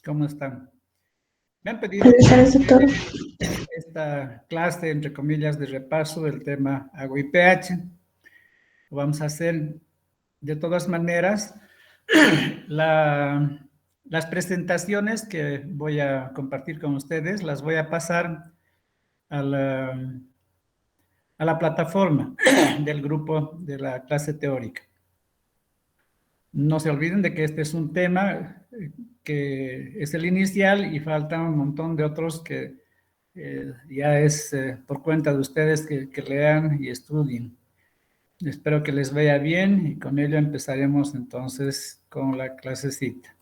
¿Cómo están? Me han pedido Buenas tardes, doctor. esta clase, entre comillas, de repaso del tema agua y pH. Lo vamos a hacer de todas maneras. Las presentaciones que voy a compartir con ustedes las voy a pasar a la plataforma del grupo de la clase teórica. No se olviden de que este es un tema que es el inicial y falta un montón de otros que ya es por cuenta de ustedes que lean y estudien. Espero que les vaya bien y con ello empezaremos entonces con la clasecita.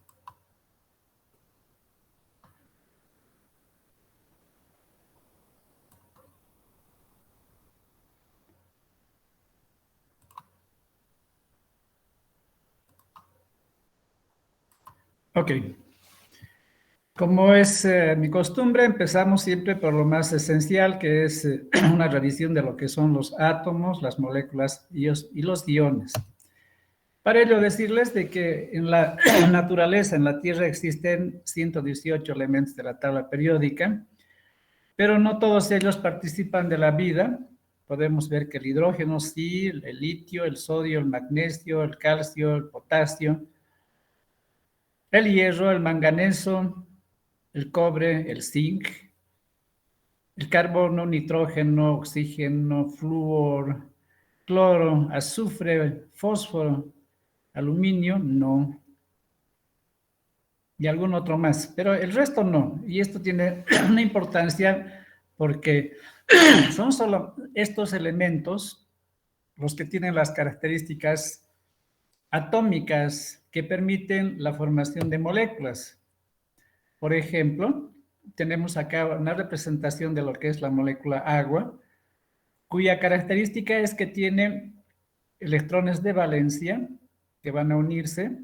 Ok. Como es mi costumbre, empezamos siempre por lo más esencial, que es una revisión de lo que son los átomos, las moléculas y los iones. Para ello decirles de que en la naturaleza, en la Tierra, existen 118 elementos de la tabla periódica, pero no todos ellos participan de la vida. Podemos ver que el hidrógeno sí, el litio, el sodio, el magnesio, el calcio, el potasio, el hierro, el manganeso, el cobre, el zinc, el carbono, nitrógeno, oxígeno, flúor, cloro, azufre, fósforo, aluminio, no. Y algún otro más, pero el resto no. Y esto tiene una importancia porque son solo estos elementos los que tienen las características atómicas que permiten la formación de moléculas. Por ejemplo, tenemos acá una representación de lo que es la molécula agua, cuya característica es que tiene electrones de valencia que van a unirse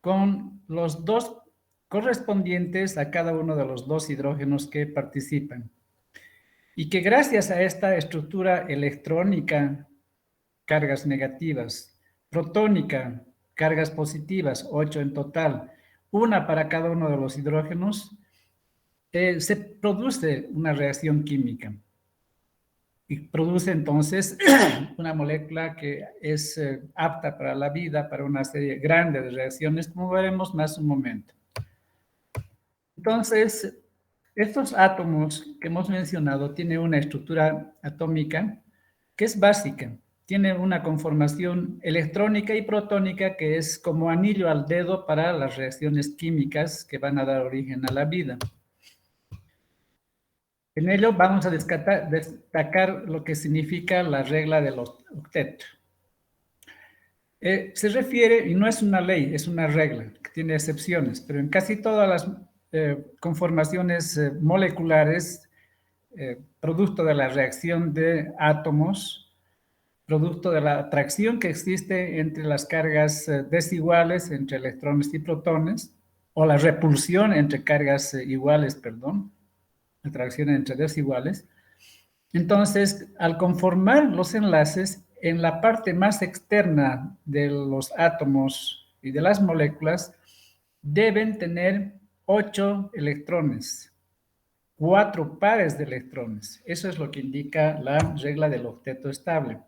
con los dos correspondientes a cada uno de los dos hidrógenos que participan. Y que gracias a esta estructura electrónica, cargas negativas, protónica, cargas positivas, 8 en total, una para cada uno de los hidrógenos, se produce una reacción química. Y produce entonces una molécula que es apta para la vida, para una serie grande de reacciones, como veremos más un momento. Entonces, estos átomos que hemos mencionado tienen una estructura atómica que es básica. Tiene una conformación electrónica y protónica que es como anillo al dedo para las reacciones químicas que van a dar origen a la vida. En ello vamos a destacar lo que significa la regla del octeto. Se refiere, y no es una ley, es una regla que tiene excepciones, pero en casi todas las conformaciones moleculares, producto de la reacción de átomos, producto de la atracción que existe entre las cargas desiguales, entre electrones y protones, o la repulsión entre cargas iguales, perdón, atracción entre desiguales. Entonces, al conformar los enlaces, en la parte más externa de los átomos y de las moléculas, deben tener 8 electrones, 4 pares de electrones. Eso es lo que indica la regla del octeto estable.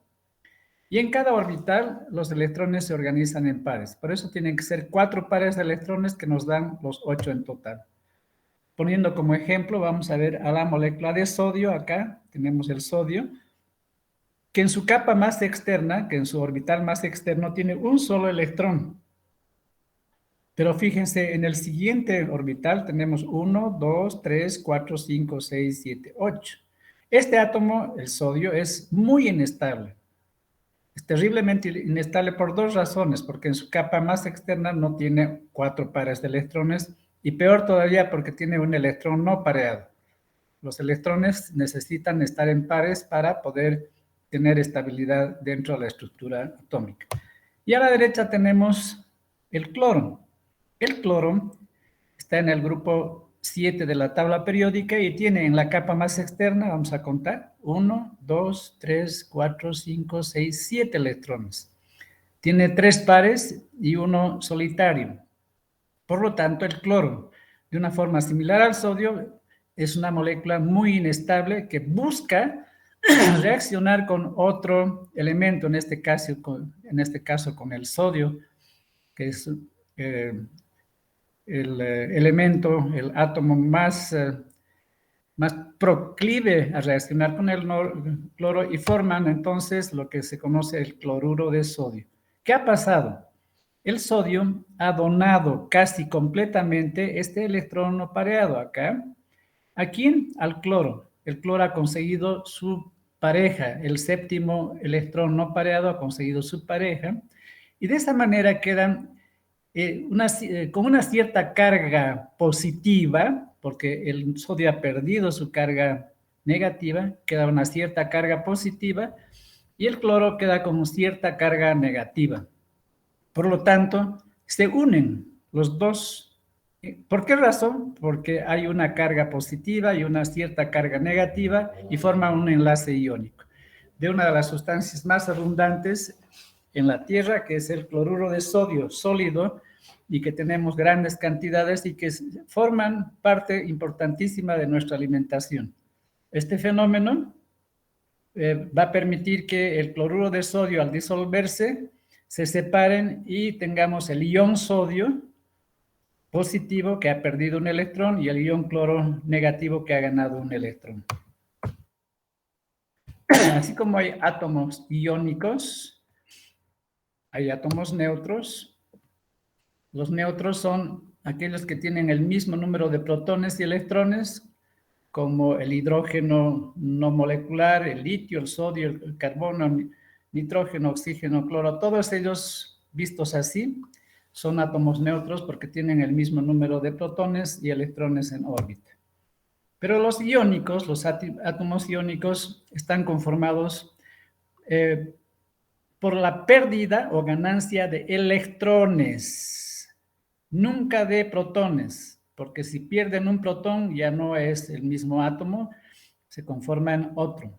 Y en cada orbital, los electrones se organizan en pares. Por eso tienen que ser 4 pares de electrones que nos dan los 8 en total. Poniendo como ejemplo, vamos a ver a la molécula de sodio. Acá tenemos el sodio, que en su capa más externa, que en su orbital más externo, tiene un solo electrón. Pero fíjense, en el siguiente orbital tenemos 1, 2, 3, 4, 5, 6, 7, 8. Este átomo, el sodio, es muy inestable. Es terriblemente inestable por dos razones, porque en su capa más externa no tiene 4 pares de electrones, y peor todavía porque tiene un electrón no pareado. Los electrones necesitan estar en pares para poder tener estabilidad dentro de la estructura atómica. Y a la derecha tenemos el cloro. El cloro está en el grupo 7 de la tabla periódica y tiene en la capa más externa, vamos a contar, 1, 2, 3, 4, 5, 6, 7 electrones. Tiene 3 pares y uno solitario. Por lo tanto, el cloro De una forma similar al sodio, es una molécula muy inestable que busca reaccionar con otro elemento, en este caso con el sodio, que es el elemento, el átomo más proclive a reaccionar con el cloro y forman entonces lo que se conoce el cloruro de sodio. ¿Qué ha pasado? El sodio ha donado casi completamente este electrón no pareado acá. ¿A quién? Al cloro. El cloro ha conseguido su pareja, el séptimo electrón no pareado ha conseguido su pareja, y de esa manera quedan con una cierta carga positiva, porque el sodio ha perdido su carga negativa, queda una cierta carga positiva, y el cloro queda con cierta carga negativa. Por lo tanto, se unen los dos. ¿Por qué razón? Porque hay una carga positiva y una cierta carga negativa y forman un enlace iónico de una de las sustancias más abundantes en la Tierra, que es el cloruro de sodio sólido, y que tenemos grandes cantidades y que forman parte importantísima de nuestra alimentación. Este fenómeno va a permitir que el cloruro de sodio, al disolverse, se separen y tengamos el ion sodio positivo que ha perdido un electrón y el ion cloro negativo que ha ganado un electrón. Así como hay átomos iónicos, hay átomos neutros. Los neutros son aquellos que tienen el mismo número de protones y electrones, como el hidrógeno no molecular, el litio, el sodio, el carbono, nitrógeno, oxígeno, cloro, todos ellos vistos así son átomos neutros porque tienen el mismo número de protones y electrones en órbita. Pero los iónicos, los átomos iónicos, están conformados por la pérdida o ganancia de electrones, nunca de protones, porque si pierden un protón ya no es el mismo átomo, se conforma en otro.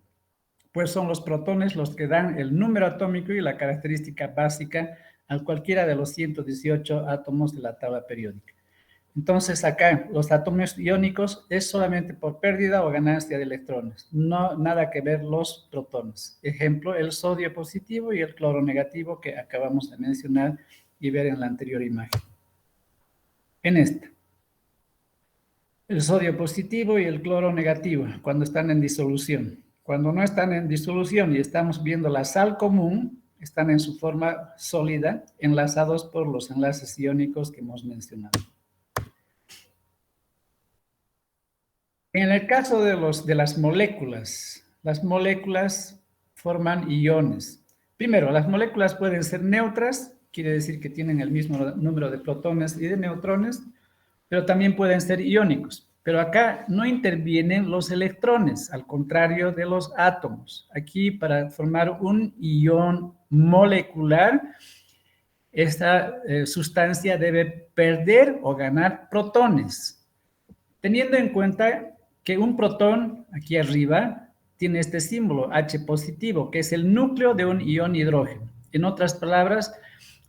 Pues son los protones los que dan el número atómico y la característica básica a cualquiera de los 118 átomos de la tabla periódica. Entonces acá los átomos iónicos es solamente por pérdida o ganancia de electrones, no nada que ver los protones. Ejemplo, el sodio positivo y el cloro negativo que acabamos de mencionar y ver en la anterior imagen. En esta, el sodio positivo y el cloro negativo cuando están en disolución. Cuando no están en disolución y estamos viendo la sal común, están en su forma sólida, enlazados por los enlaces iónicos que hemos mencionado. En el caso de las moléculas forman iones. Primero, las moléculas pueden ser neutras, quiere decir que tienen el mismo número de protones y de neutrones, pero también pueden ser iónicos. Pero acá no intervienen los electrones, al contrario de los átomos. Aquí, para formar un ion molecular, esta sustancia debe perder o ganar protones, teniendo en cuenta que un protón, aquí arriba, tiene este símbolo, H positivo, que es el núcleo de un ion hidrógeno. En otras palabras,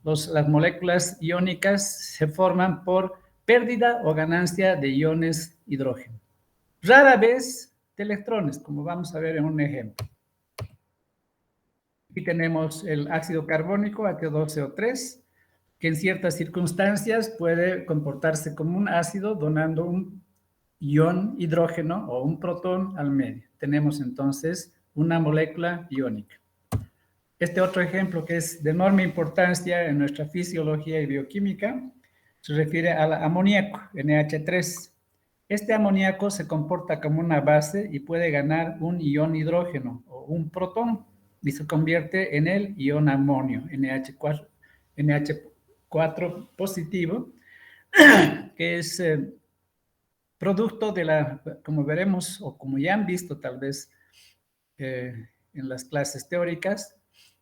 las moléculas iónicas se forman por pérdida o ganancia de iones hidrógeno. Rara vez de electrones, como vamos a ver en un ejemplo. Aquí tenemos el ácido carbónico, H2CO3, que en ciertas circunstancias puede comportarse como un ácido, donando un ion hidrógeno o un protón al medio. Tenemos entonces una molécula iónica. Este otro ejemplo que es de enorme importancia en nuestra fisiología y bioquímica se refiere al amoníaco, NH3. Este amoníaco se comporta como una base y puede ganar un ion hidrógeno o un protón y se convierte en el ion amonio, NH4 positivo, que es producto de como veremos o como ya han visto tal vez en las clases teóricas,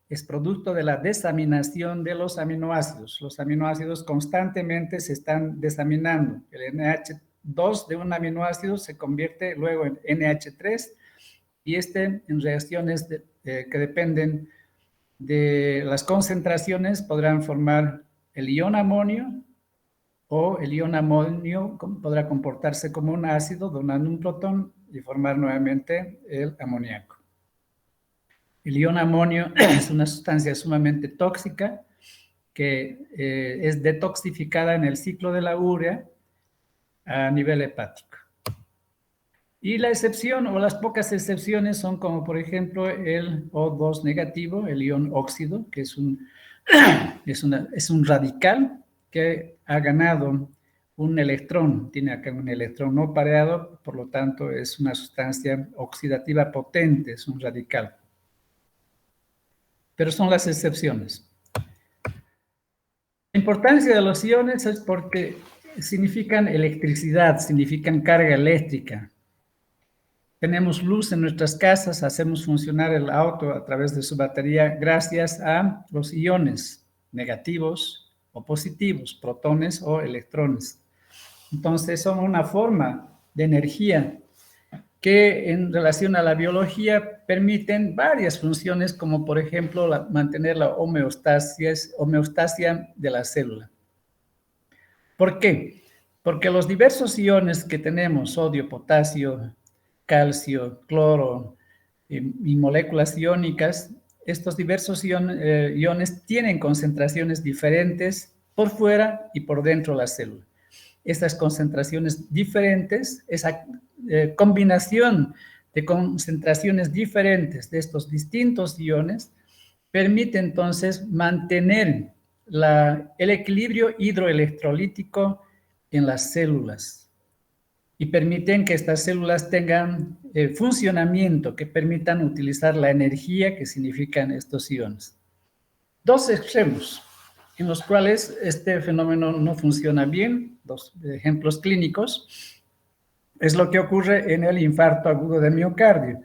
es producto de la desaminación de los aminoácidos. Los aminoácidos constantemente se están desaminando. El NH2 de un aminoácido se convierte luego en NH3 y en reacciones que dependen de las concentraciones podrán formar el ion amonio o el ion amonio podrá comportarse como un ácido, donando un protón y formar nuevamente el amoníaco. El ion amonio es una sustancia sumamente tóxica que es detoxificada en el ciclo de la urea a nivel hepático. Y la excepción o las pocas excepciones son como por ejemplo el O2 negativo, el ion óxido, que es un radical que ha ganado un electrón, tiene acá un electrón no pareado, por lo tanto es una sustancia oxidativa potente, es un radical. Pero son las excepciones. La importancia de los iones es porque significan electricidad, significan carga eléctrica. Tenemos luz en nuestras casas, hacemos funcionar el auto a través de su batería gracias a los iones negativos o positivos, protones o electrones. Entonces son una forma de energía que en relación a la biología permiten varias funciones, como por ejemplo mantener la homeostasia de la célula. ¿Por qué? Porque los diversos iones que tenemos, sodio, potasio, calcio, cloro y moléculas iónicas, estos diversos iones tienen concentraciones diferentes por fuera y por dentro de la célula. Estas concentraciones diferentes, esa combinación de concentraciones diferentes de estos distintos iones, permite entonces mantener el equilibrio hidroelectrolítico en las células y permiten que estas células tengan funcionamiento, que permitan utilizar la energía que significan estos iones. Dos extremos en los cuales este fenómeno no funciona bien, dos ejemplos clínicos, es lo que ocurre en el infarto agudo de miocardio,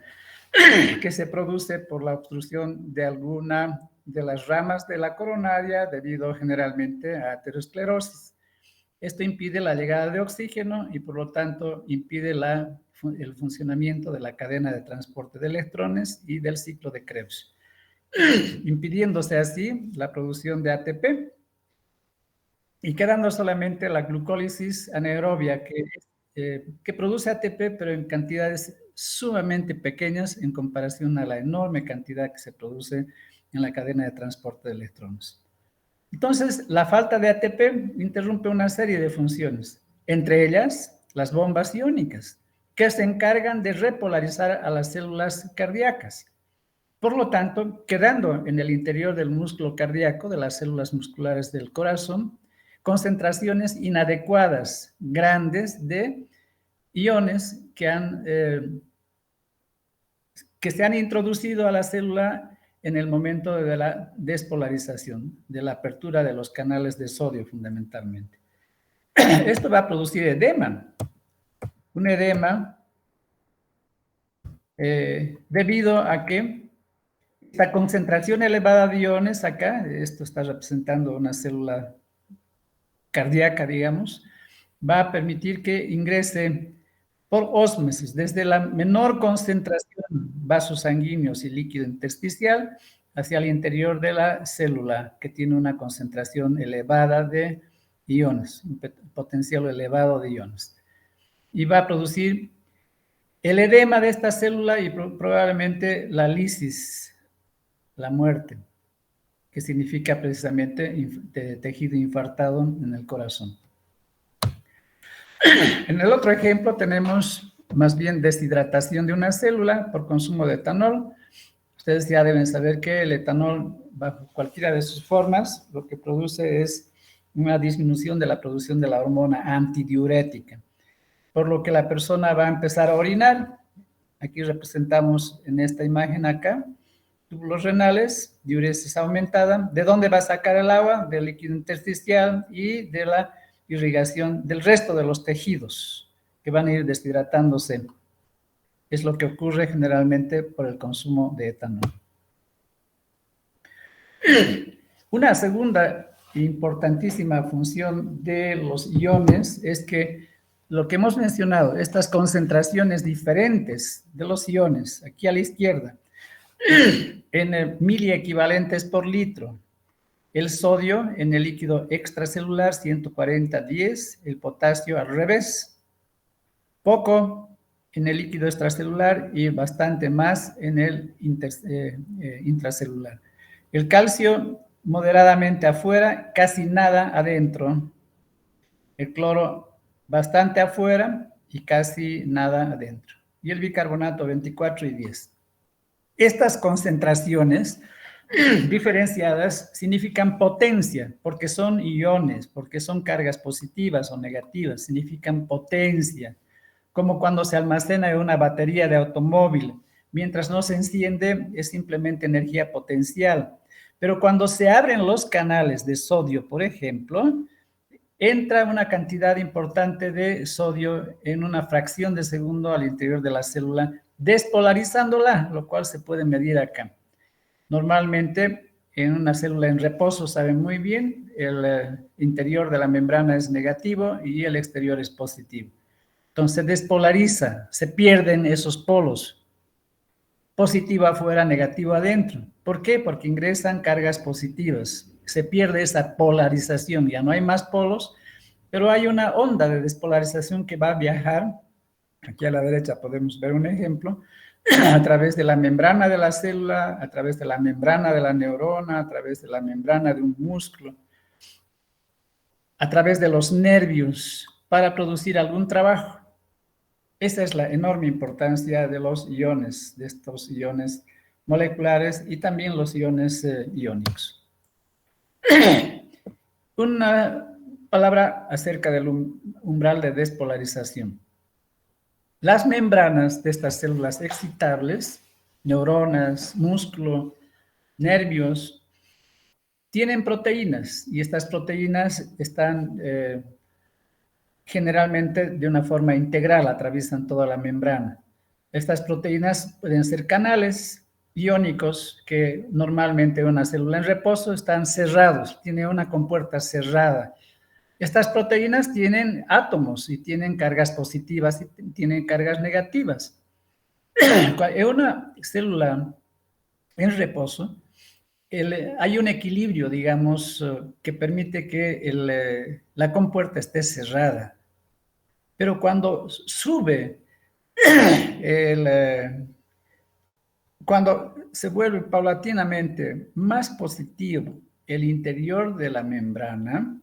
que se produce por la obstrucción de alguna de las ramas de la coronaria debido generalmente a aterosclerosis. Esto impide la llegada de oxígeno y por lo tanto impide el funcionamiento de la cadena de transporte de electrones y del ciclo de Krebs, impidiéndose así la producción de ATP y quedando solamente la glucólisis anaerobia que produce ATP pero en cantidades sumamente pequeñas en comparación a la enorme cantidad que se produce en la cadena de transporte de electrones. Entonces, la falta de ATP interrumpe una serie de funciones, entre ellas las bombas iónicas, que se encargan de repolarizar a las células cardíacas. Por lo tanto, quedando en el interior del músculo cardíaco, de las células musculares del corazón, concentraciones inadecuadas, grandes, de iones que se han introducido a la célula en el momento de la despolarización, de la apertura de los canales de sodio fundamentalmente. Esto va a producir edema, un edema debido a que esta concentración elevada de iones acá, esto está representando una célula cardíaca, digamos, va a permitir que ingrese por ósmosis, desde la menor concentración, vasos sanguíneos y líquido intersticial, hacia el interior de la célula, que tiene una concentración elevada de iones, un potencial elevado de iones. Y va a producir el edema de esta célula y probablemente la lisis, la muerte, que significa precisamente tejido infartado en el corazón. En el otro ejemplo tenemos más bien deshidratación de una célula por consumo de etanol. Ustedes ya deben saber que el etanol, bajo cualquiera de sus formas, lo que produce es una disminución de la producción de la hormona antidiurética, por lo que la persona va a empezar a orinar. Aquí representamos en esta imagen acá, túbulos renales, diuresis aumentada. ¿De dónde va a sacar el agua? Del líquido intersticial y de la irrigación del resto de los tejidos que van a ir deshidratándose. Es lo que ocurre generalmente por el consumo de etanol. Una segunda importantísima función de los iones es que lo que hemos mencionado, estas concentraciones diferentes de los iones, aquí a la izquierda, en miliequivalentes por litro, el sodio en el líquido extracelular 140-10, el potasio al revés, poco en el líquido extracelular y bastante más en el intracelular. El calcio moderadamente afuera, casi nada adentro. El cloro bastante afuera y casi nada adentro. Y el bicarbonato 24 y 10. Estas concentraciones diferenciadas significan potencia, porque son iones, porque son cargas positivas o negativas, significan potencia, como cuando se almacena en una batería de automóvil. Mientras no se enciende, es simplemente energía potencial. Pero cuando se abren los canales de sodio, por ejemplo, entra una cantidad importante de sodio en una fracción de segundo al interior de la célula, despolarizándola, lo cual se puede medir acá. Normalmente, en una célula en reposo, saben muy bien, el interior de la membrana es negativo y el exterior es positivo. Entonces, despolariza, se pierden esos polos. Positivo afuera, negativo adentro. ¿Por qué? Porque ingresan cargas positivas. Se pierde esa polarización, ya no hay más polos, pero hay una onda de despolarización que va a viajar. Aquí a la derecha podemos ver un ejemplo, a través de la membrana de la célula, a través de la membrana de la neurona, a través de la membrana de un músculo, a través de los nervios, para producir algún trabajo. Esa es la enorme importancia de los iones, de estos iones moleculares y también los iones iónicos. Una palabra acerca del umbral de despolarización. Las membranas de estas células excitables, neuronas, músculo, nervios, tienen proteínas y estas proteínas están generalmente de una forma integral, atraviesan toda la membrana. Estas proteínas pueden ser canales iónicos que normalmente en una célula en reposo están cerrados, tiene una compuerta cerrada. Estas proteínas tienen átomos y tienen cargas positivas y tienen cargas negativas. En una célula en reposo, hay un equilibrio, digamos, que permite que la compuerta esté cerrada. Pero cuando sube, cuando se vuelve paulatinamente más positivo el interior de la membrana,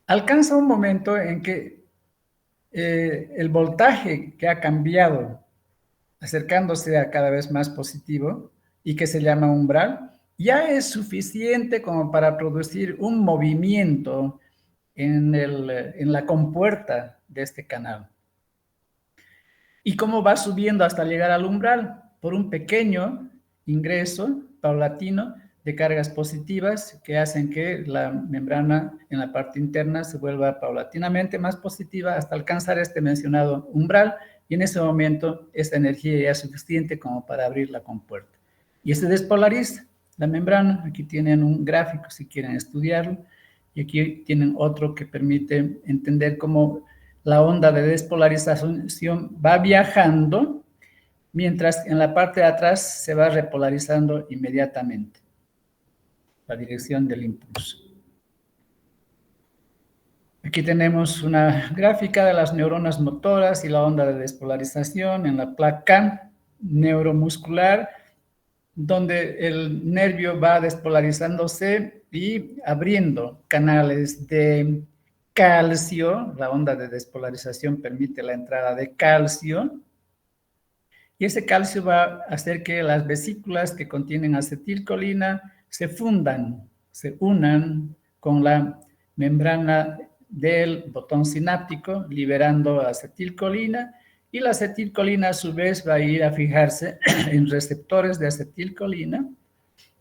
alcanza un momento en que el voltaje que ha cambiado, acercándose a cada vez más positivo y que se llama umbral, ya es suficiente como para producir un movimiento en la compuerta de este canal. ¿Y cómo va subiendo hasta llegar al umbral? Por un pequeño ingreso paulatino de cargas positivas que hacen que la membrana en la parte interna se vuelva paulatinamente más positiva hasta alcanzar este mencionado umbral, y en ese momento esta energía ya es suficiente como para abrir la compuerta. Y se despolariza la membrana. Aquí tienen un gráfico si quieren estudiarlo, y aquí tienen otro que permite entender cómo la onda de despolarización va viajando, mientras en la parte de atrás se va repolarizando inmediatamente la dirección del impulso. Aquí tenemos una gráfica de las neuronas motoras y la onda de despolarización en la placa neuromuscular, donde el nervio va despolarizándose y abriendo canales de calcio. La onda de despolarización permite la entrada de calcio, y ese calcio va a hacer que las vesículas que contienen acetilcolina se fundan, se unan con la membrana del botón sináptico, liberando acetilcolina, y la acetilcolina a su vez va a ir a fijarse en receptores de acetilcolina,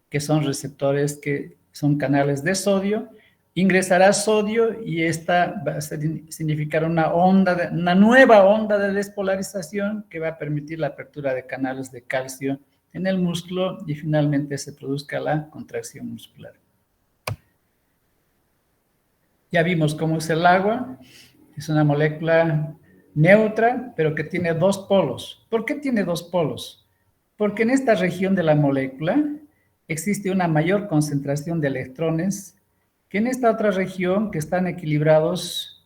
que son receptores que son canales de sodio. Ingresará sodio y esta va a significar una nueva onda de despolarización que va a permitir la apertura de canales de calcio en el músculo y finalmente se produzca la contracción muscular. Ya vimos cómo es el agua. Es una molécula neutra, pero que tiene dos polos. ¿Por qué tiene dos polos? Porque en esta región de la molécula, existe una mayor concentración de electrones que en esta otra región, que están equilibrados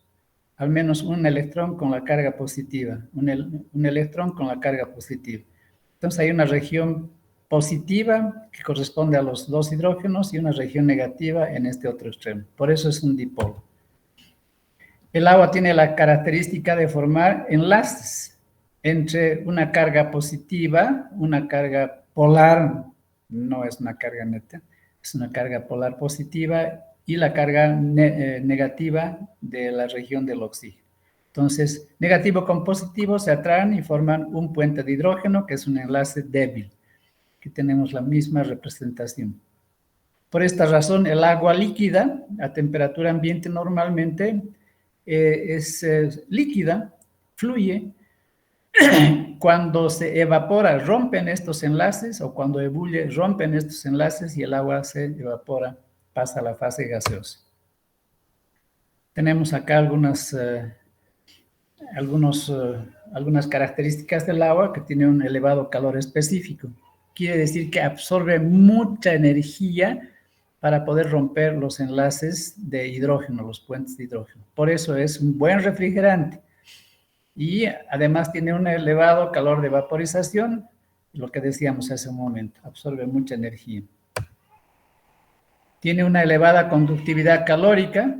al menos un electrón con la carga positiva, un electrón con la carga positiva. Entonces hay una región positiva que corresponde a los dos hidrógenos y una región negativa en este otro extremo. Por eso es un dipolo. El agua tiene la característica de formar enlaces entre una carga positiva, una carga polar, no es una carga neta, es una carga polar positiva, y la carga negativa de la región del oxígeno. Entonces, negativo con positivo se atraen y forman un puente de hidrógeno, que es un enlace débil. Aquí tenemos la misma representación. Por esta razón, el agua líquida a temperatura ambiente normalmente es líquida, fluye. Cuando se evapora, rompen estos enlaces, o cuando ebulle, rompen estos enlaces y el agua se evapora, pasa a la fase gaseosa. Tenemos acá algunas características del agua que tiene un elevado calor específico. Quiere decir que absorbe mucha energía para poder romper los enlaces de hidrógeno, los puentes de hidrógeno. Por eso es un buen refrigerante. Y además tiene un elevado calor de vaporización, lo que decíamos hace un momento, absorbe mucha energía. Tiene una elevada conductividad calórica,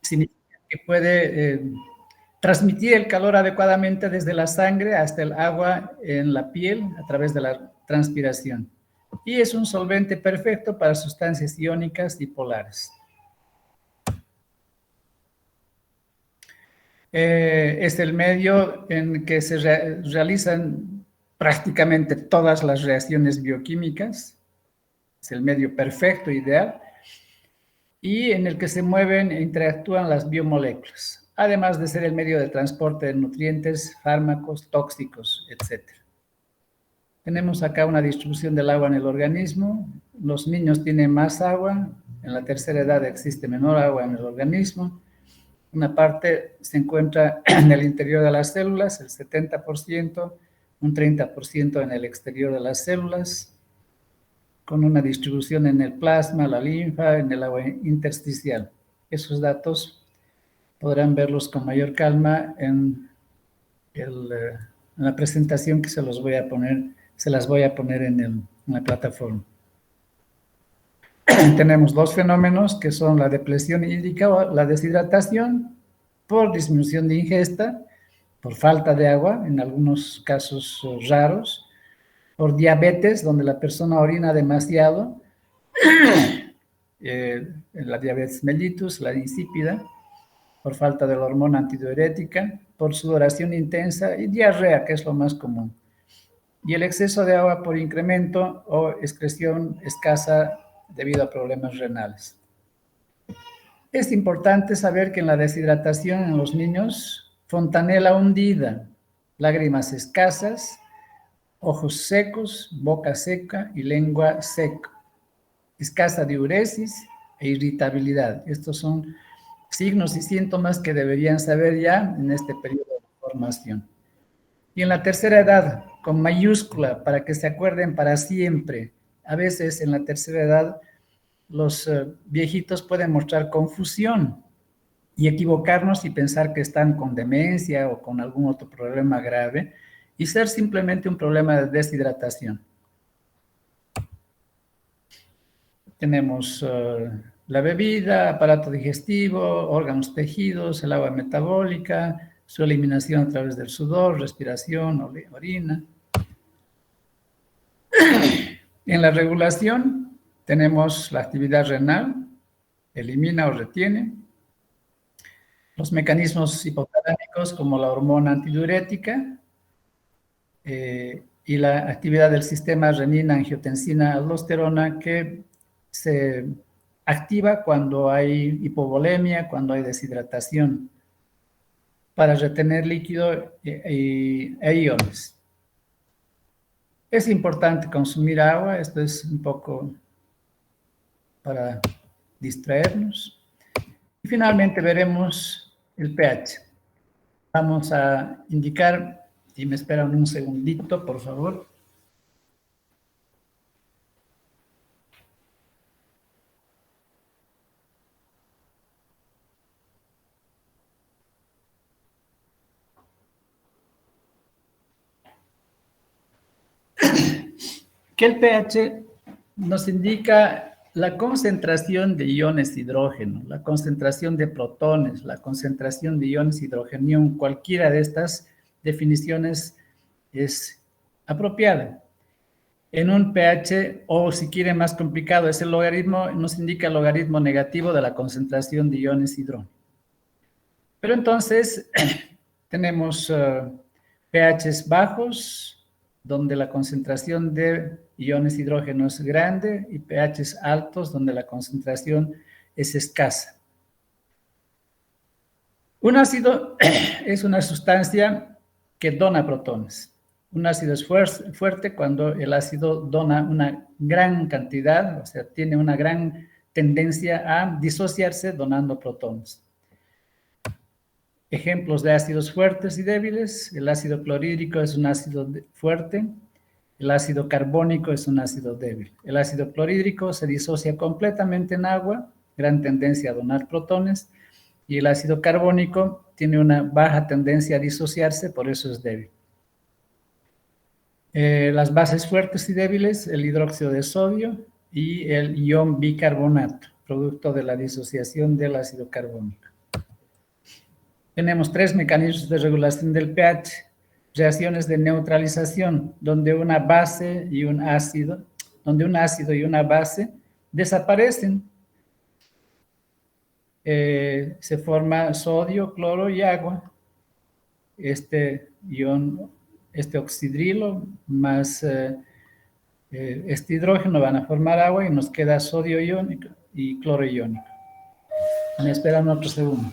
significa que puede transmitir el calor adecuadamente desde la sangre hasta el agua en la piel a través de la transpiración. Y es un solvente perfecto para sustancias iónicas y polares. Es el medio en que se realizan prácticamente todas las reacciones bioquímicas. Es el medio perfecto, ideal, y en el que se mueven e interactúan las biomoléculas, además de ser el medio de transporte de nutrientes, fármacos, tóxicos, etc. Tenemos acá una distribución del agua en el organismo. Los niños tienen más agua, en la tercera edad existe menor agua en el organismo. Una parte se encuentra en el interior de las células, el 70%, un 30% en el exterior de las células, con una distribución en el plasma, la linfa, en el agua intersticial. Esos datos podrán verlos con mayor calma en la presentación que se las voy a poner en la plataforma. Tenemos dos fenómenos que son la depresión hídrica o la deshidratación por disminución de ingesta, por falta de agua, en algunos casos raros, por diabetes, donde la persona orina demasiado, la diabetes mellitus, la insípida, por falta de la hormona antidiurética, por sudoración intensa y diarrea, que es lo más común. Y el exceso de agua por incremento o excreción escasa debido a problemas renales. Es importante saber que en la deshidratación en los niños, fontanela hundida, lágrimas escasas, ojos secos, boca seca y lengua seca, escasa diuresis e irritabilidad. Estos son signos y síntomas que deberían saber ya en este periodo de formación. Y en la tercera edad, con mayúscula, para que se acuerden para siempre. A veces en la tercera edad los viejitos pueden mostrar confusión y equivocarnos y pensar que están con demencia o con algún otro problema grave y ser simplemente un problema de deshidratación. Tenemos la bebida, aparato digestivo, órganos, tejidos, el agua metabólica, su eliminación a través del sudor, respiración, orina. En la regulación tenemos la actividad renal, elimina o retiene. Los mecanismos hipotalámicos como la hormona antidiurética y la actividad del sistema renina, angiotensina, aldosterona que se activa cuando hay hipovolemia, cuando hay deshidratación, para retener líquido e iones. Es importante consumir agua, esto es un poco para distraernos. Y finalmente veremos el pH. Vamos a indicar, y me esperan un segundito, por favor. que el pH nos indica la concentración de iones hidrógeno, la concentración de protones, la concentración de iones hidrogeno, cualquiera de estas definiciones es apropiada. En un pH, o si quiere más complicado, ese logaritmo nos indica el logaritmo negativo de la concentración de iones hidrógeno. Pero entonces tenemos pHs bajos, donde la concentración de iones hidrógeno es grande, y pHs altos, donde la concentración es escasa. Un ácido es una sustancia que dona protones. Un ácido es fuerte cuando el ácido dona una gran cantidad, o sea, tiene una gran tendencia a disociarse donando protones. Ejemplos de ácidos fuertes y débiles: el ácido clorhídrico es un ácido fuerte, el ácido carbónico es un ácido débil. El ácido clorhídrico se disocia completamente en agua, gran tendencia a donar protones, y el ácido carbónico tiene una baja tendencia a disociarse, por eso es débil. Las bases fuertes y débiles: el hidróxido de sodio y el ion bicarbonato, producto de la disociación del ácido carbónico. Tenemos 3 mecanismos de regulación del pH. Reacciones de neutralización, donde un ácido y una base desaparecen. Se forma sodio, cloro y agua. Este oxidrilo más este hidrógeno van a formar agua y nos queda sodio iónico y cloro iónico. Me esperan otro segundo.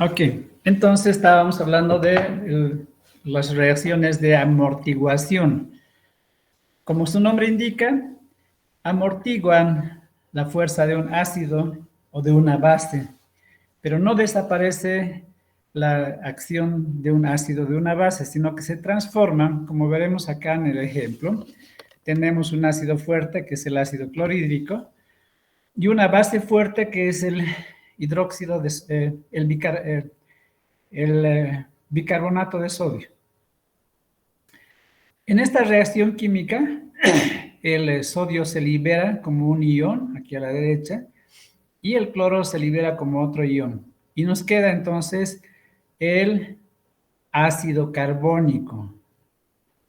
Ok, entonces estábamos hablando de las reacciones de amortiguación. Como su nombre indica, amortiguan la fuerza de un ácido o de una base, pero no desaparece la acción de un ácido o de una base, sino que se transforma, como veremos acá en el ejemplo. Tenemos un ácido fuerte, que es el ácido clorhídrico, y una base fuerte, que es el hidróxido, bicarbonato de sodio. En esta reacción química, el sodio se libera como un ion, aquí a la derecha, y el cloro se libera como otro ion. Y nos queda entonces el ácido carbónico.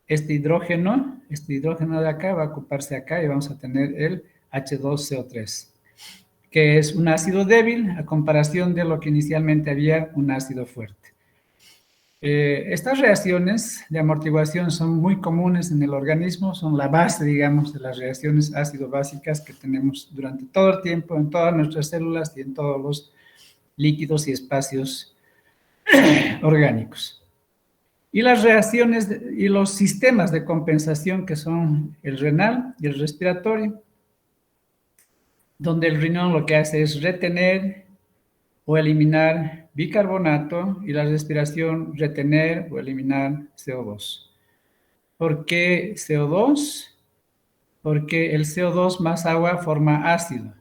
Este hidrógeno de acá va a ocuparse acá y vamos a tener el H2CO3, que es un ácido débil a comparación de lo que inicialmente había un ácido fuerte. Estas reacciones de amortiguación son muy comunes en el organismo, son la base, digamos, de las reacciones ácido-básicas que tenemos durante todo el tiempo en todas nuestras células y en todos los líquidos y espacios orgánicos. Y las reacciones y los sistemas de compensación, que son el renal y el respiratorio, donde el riñón lo que hace es retener o eliminar bicarbonato y la respiración retener o eliminar CO2. ¿Por qué CO2? Porque el CO2 más agua forma ácido.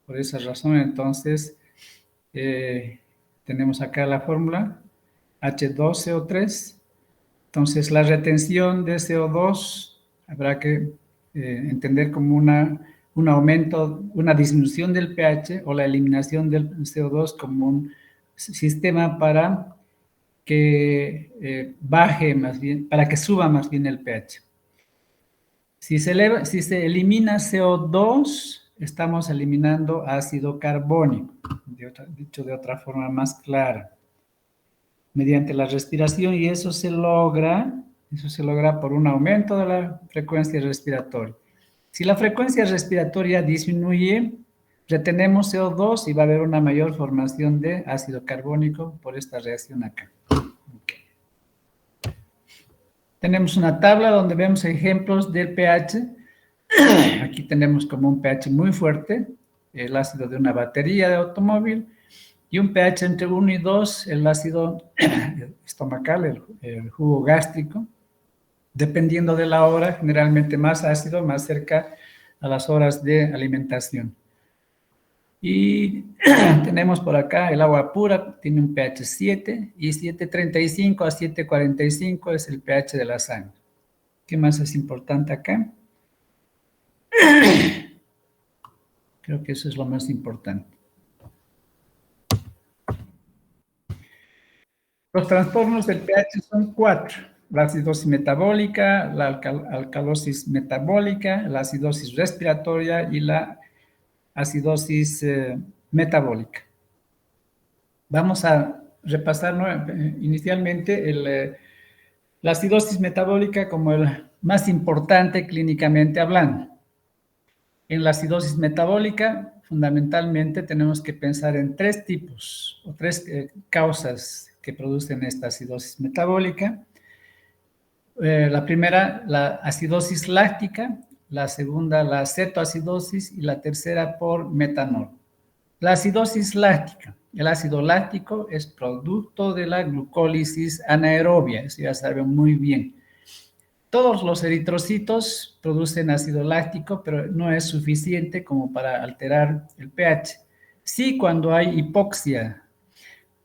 Por esa razón, entonces, tenemos acá la fórmula H2CO3 Entonces, la retención de CO2 habrá que entender como un aumento, una disminución del pH o la eliminación del CO2 como un sistema para que baje más bien, para que suba más bien el pH. Si se elimina CO2, estamos eliminando ácido carbónico, dicho de otra forma más clara, mediante la respiración, y eso se logra por un aumento de la frecuencia respiratoria. Si la frecuencia respiratoria disminuye, retenemos CO2 y va a haber una mayor formación de ácido carbónico por esta reacción acá. Okay. Tenemos una tabla donde vemos ejemplos del pH. Aquí tenemos como un pH muy fuerte, el ácido de una batería de automóvil, y un pH entre 1 y 2, el ácido estomacal, el jugo gástrico, dependiendo de la hora, generalmente más ácido, más cerca a las horas de alimentación. Y tenemos por acá el agua pura, tiene un pH 7, y 7.35 a 7.45 es el pH de la sangre. ¿Qué más es importante acá? Creo que eso es lo más importante. Los trastornos del pH son 4. La acidosis metabólica, la alcalosis metabólica, la acidosis respiratoria y la acidosis metabólica. Vamos a repasar inicialmente la acidosis metabólica como el más importante clínicamente hablando. En la acidosis metabólica, fundamentalmente tenemos que pensar en 3 tipos o 3 causas que producen esta acidosis metabólica. La primera, la acidosis láctica, la segunda, la cetoacidosis y la tercera por metanol. La acidosis láctica. El ácido láctico es producto de la glucólisis anaerobia, eso ya saben muy bien. Todos los eritrocitos producen ácido láctico, pero no es suficiente como para alterar el pH. Sí, cuando hay hipoxia,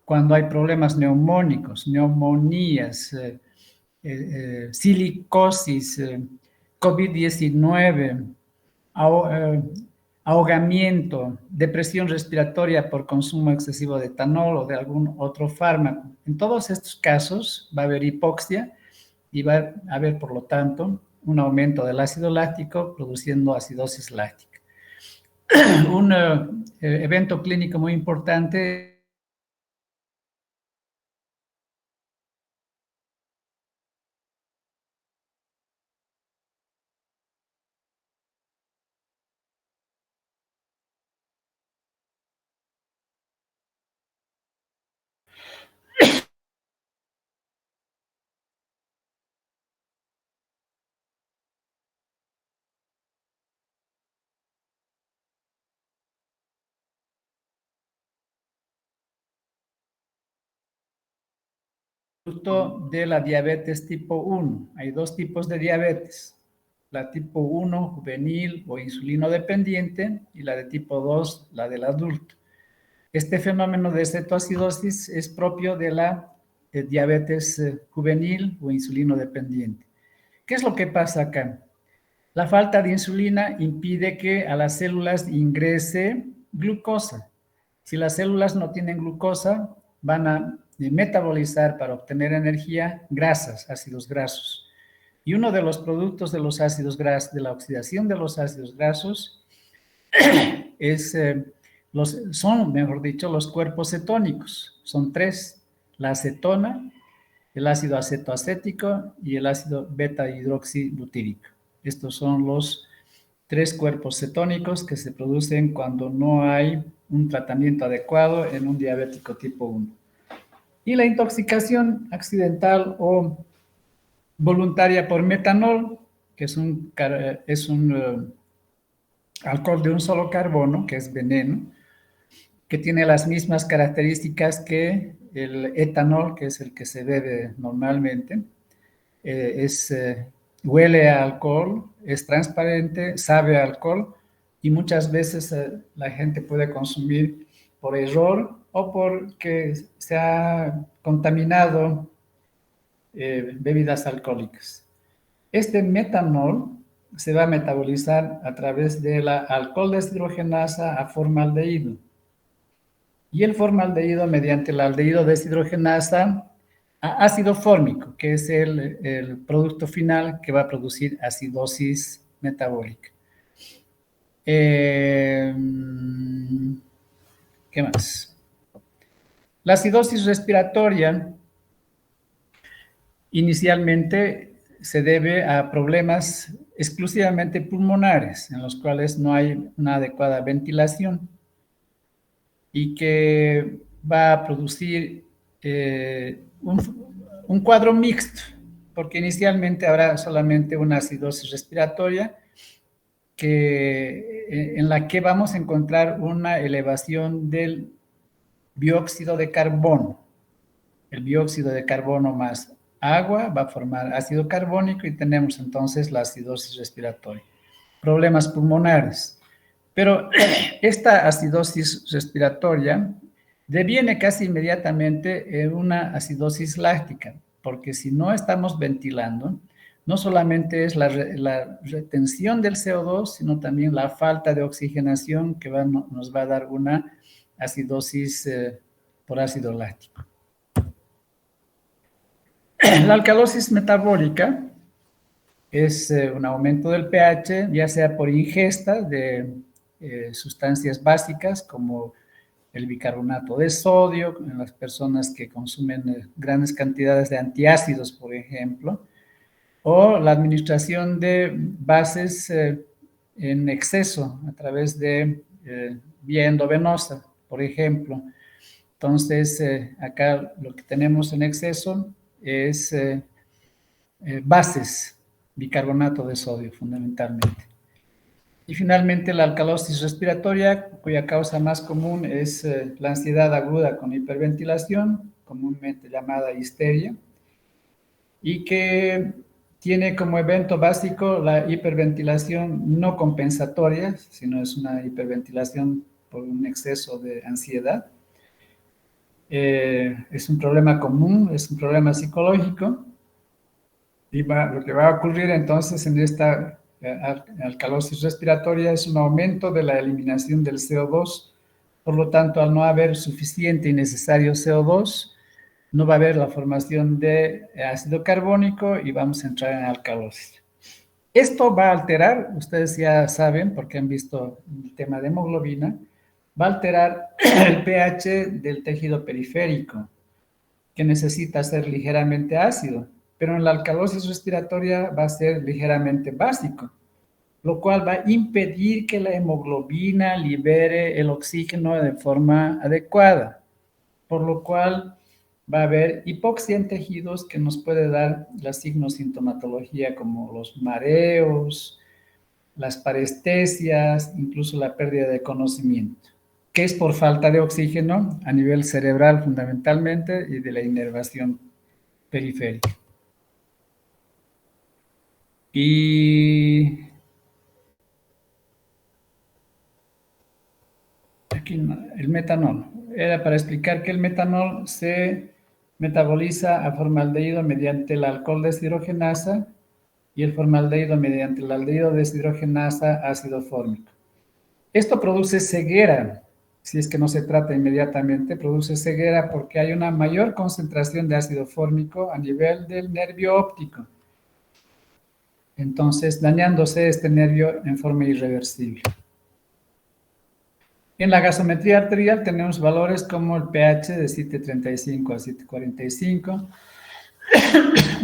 cuando hay problemas neumónicos, neumonías, silicosis, COVID-19, ahogamiento, depresión respiratoria por consumo excesivo de etanol o de algún otro fármaco. En todos estos casos va a haber hipoxia y va a haber, por lo tanto, un aumento del ácido láctico produciendo acidosis láctica. Un evento clínico muy importante de la diabetes tipo 1. Hay 2 tipos de diabetes. La tipo 1, juvenil o insulino dependiente, y la de tipo 2, la del adulto. Este fenómeno de cetoacidosis es propio de la diabetes juvenil o insulino dependiente. ¿Qué es lo que pasa acá? La falta de insulina impide que a las células ingrese glucosa. Si las células no tienen glucosa, van a metabolizar para obtener energía grasas, ácidos grasos. Y uno de los productos de los ácidos grasos, de la oxidación de los ácidos grasos, son, mejor dicho, los cuerpos cetónicos. Son 3: la acetona, el ácido acetoacético y el ácido beta-hidroxibutírico. Estos son los 3 cuerpos cetónicos que se producen cuando no hay un tratamiento adecuado en un diabético tipo 1. Y la intoxicación accidental o voluntaria por metanol, que es un alcohol de un solo carbono, que es veneno, que tiene las mismas características que el etanol, que es el que se bebe normalmente. Huele a alcohol, es transparente, sabe a alcohol, y muchas veces la gente puede consumir por error o porque se ha contaminado bebidas alcohólicas. Este metanol se va a metabolizar a través de la alcohol deshidrogenasa a formaldehído. Y el formaldehído, mediante el aldehído deshidrogenasa, a ácido fórmico, que es el producto final que va a producir acidosis metabólica. ¿Qué más? La acidosis respiratoria inicialmente se debe a problemas exclusivamente pulmonares, en los cuales no hay una adecuada ventilación y que va a producir un cuadro mixto, porque inicialmente habrá solamente una acidosis respiratoria en la que vamos a encontrar una elevación del dióxido de carbono. El dióxido de carbono más agua va a formar ácido carbónico y tenemos entonces la acidosis respiratoria. Problemas pulmonares. Pero esta acidosis respiratoria deviene casi inmediatamente en una acidosis láctica, porque si no estamos ventilando, no solamente es la retención del CO2, sino también la falta de oxigenación que nos va a dar una acidosis por ácido láctico. La alcalosis metabólica es un aumento del pH, ya sea por ingesta de sustancias básicas como el bicarbonato de sodio, en las personas que consumen grandes cantidades de antiácidos, por ejemplo, o la administración de bases en exceso a través de vía endovenosa, por ejemplo. Entonces, acá lo que tenemos en exceso es bases, bicarbonato de sodio fundamentalmente. Y finalmente la alcalosis respiratoria, cuya causa más común es la ansiedad aguda con hiperventilación, comúnmente llamada histeria, y que tiene como evento básico la hiperventilación no compensatoria, sino es una hiperventilación por un exceso de ansiedad. Es un problema común, es un problema psicológico, y lo que va a ocurrir entonces en esta alcalosis respiratoria es un aumento de la eliminación del CO2, por lo tanto, al no haber suficiente y necesario CO2, no va a haber la formación de ácido carbónico y vamos a entrar en alcalosis. Esto va a alterar, ustedes ya saben, porque han visto el tema de hemoglobina, va a alterar el pH del tejido periférico, que necesita ser ligeramente ácido, pero en la alcalosis respiratoria va a ser ligeramente básico, lo cual va a impedir que la hemoglobina libere el oxígeno de forma adecuada, por lo cual va a haber hipoxia en tejidos que nos puede dar la signosintomatología como los mareos, las parestesias, incluso la pérdida de conocimiento, que es por falta de oxígeno a nivel cerebral fundamentalmente y de la inervación periférica. Y aquí el metanol. Era para explicar que el metanol se metaboliza a formaldehído mediante el alcohol deshidrogenasa y el formaldehído mediante el aldehído deshidrogenasa ácido fórmico. Esto produce ceguera, si es que no se trata inmediatamente, produce ceguera porque hay una mayor concentración de ácido fórmico a nivel del nervio óptico. Entonces, dañándose este nervio en forma irreversible. En la gasometría arterial tenemos valores como el pH de 7.35 a 7.45,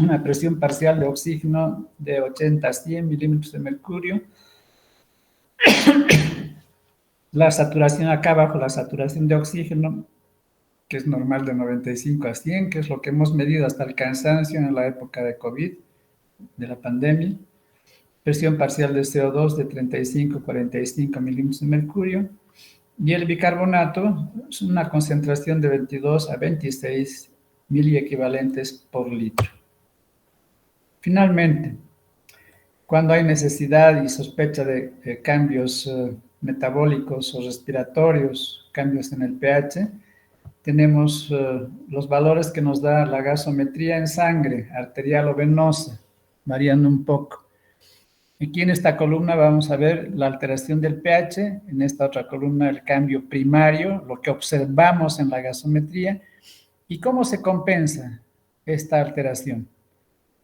una presión parcial de oxígeno de 80 a 100 milímetros de mercurio, la saturación acá abajo, la saturación de oxígeno, que es normal de 95 a 100, que es lo que hemos medido hasta el cansancio en la época de COVID, de la pandemia, presión parcial de CO2 de 35 a 45 milímetros de mercurio, y el bicarbonato es una concentración de 22 a 26 miliequivalentes por litro. Finalmente, cuando hay necesidad y sospecha de cambios metabólicos o respiratorios, cambios en el pH, tenemos los valores que nos da la gasometría en sangre, arterial o venosa, variando un poco. Aquí en esta columna vamos a ver la alteración del pH, en esta otra columna el cambio primario, lo que observamos en la gasometría y cómo se compensa esta alteración.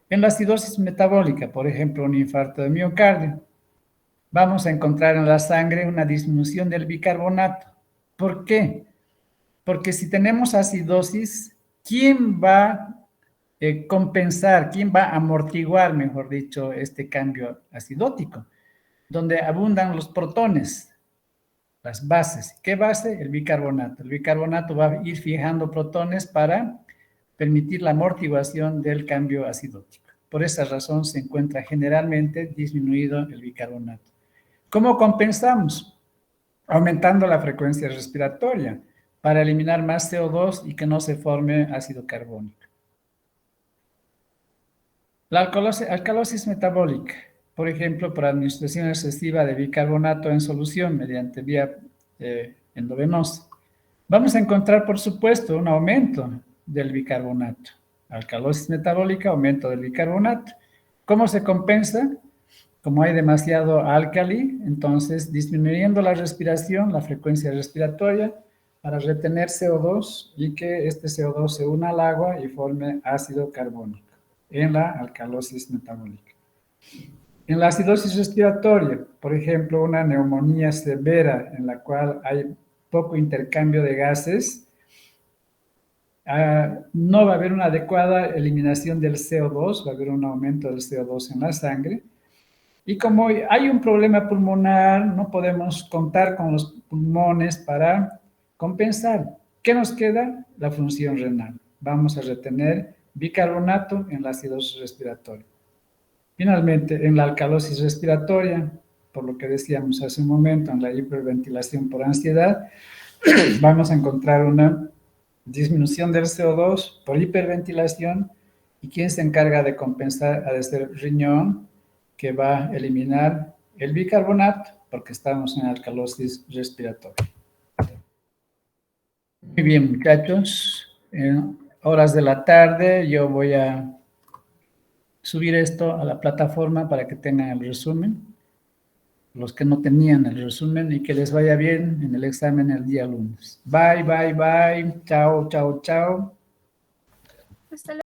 En la acidosis metabólica, por ejemplo, un infarto de miocardio, vamos a encontrar en la sangre una disminución del bicarbonato. ¿Por qué? Porque si tenemos acidosis, ¿quién va a compensar, quién va a amortiguar, mejor dicho, este cambio acidótico? Donde abundan los protones, las bases. ¿Qué base? El bicarbonato. El bicarbonato va a ir fijando protones para permitir la amortiguación del cambio acidótico. Por esa razón se encuentra generalmente disminuido el bicarbonato. ¿Cómo compensamos? Aumentando la frecuencia respiratoria para eliminar más CO2 y que no se forme ácido carbónico. La alcalosis metabólica, por ejemplo, por administración excesiva de bicarbonato en solución mediante vía endovenosa. Vamos a encontrar, por supuesto, un aumento del bicarbonato. Alcalosis metabólica, aumento del bicarbonato. ¿Cómo se compensa? Como hay demasiado álcali, entonces disminuyendo la respiración, la frecuencia respiratoria, para retener CO2 y que este CO2 se una al agua y forme ácido carbónico en la alcalosis metabólica. En la acidosis respiratoria, por ejemplo, una neumonía severa en la cual hay poco intercambio de gases, no va a haber una adecuada eliminación del CO2, va a haber un aumento del CO2 en la sangre. Y como hay un problema pulmonar, no podemos contar con los pulmones para compensar. ¿Qué nos queda? La función renal. Vamos a retener bicarbonato en la acidosis respiratoria. Finalmente, en la alcalosis respiratoria, por lo que decíamos hace un momento, en la hiperventilación por ansiedad, vamos a encontrar una disminución del CO2 por hiperventilación. ¿Y quién se encarga de compensar? Ha de ser el riñón, que va a eliminar el bicarbonato porque estamos en alcalosis respiratoria. Muy bien, muchachos. En horas de la tarde yo voy a subir esto a la plataforma para que tengan el resumen. Los que no tenían el resumen y que les vaya bien en el examen el día lunes. Bye, bye, bye. Chao, chao, chao. Hasta luego.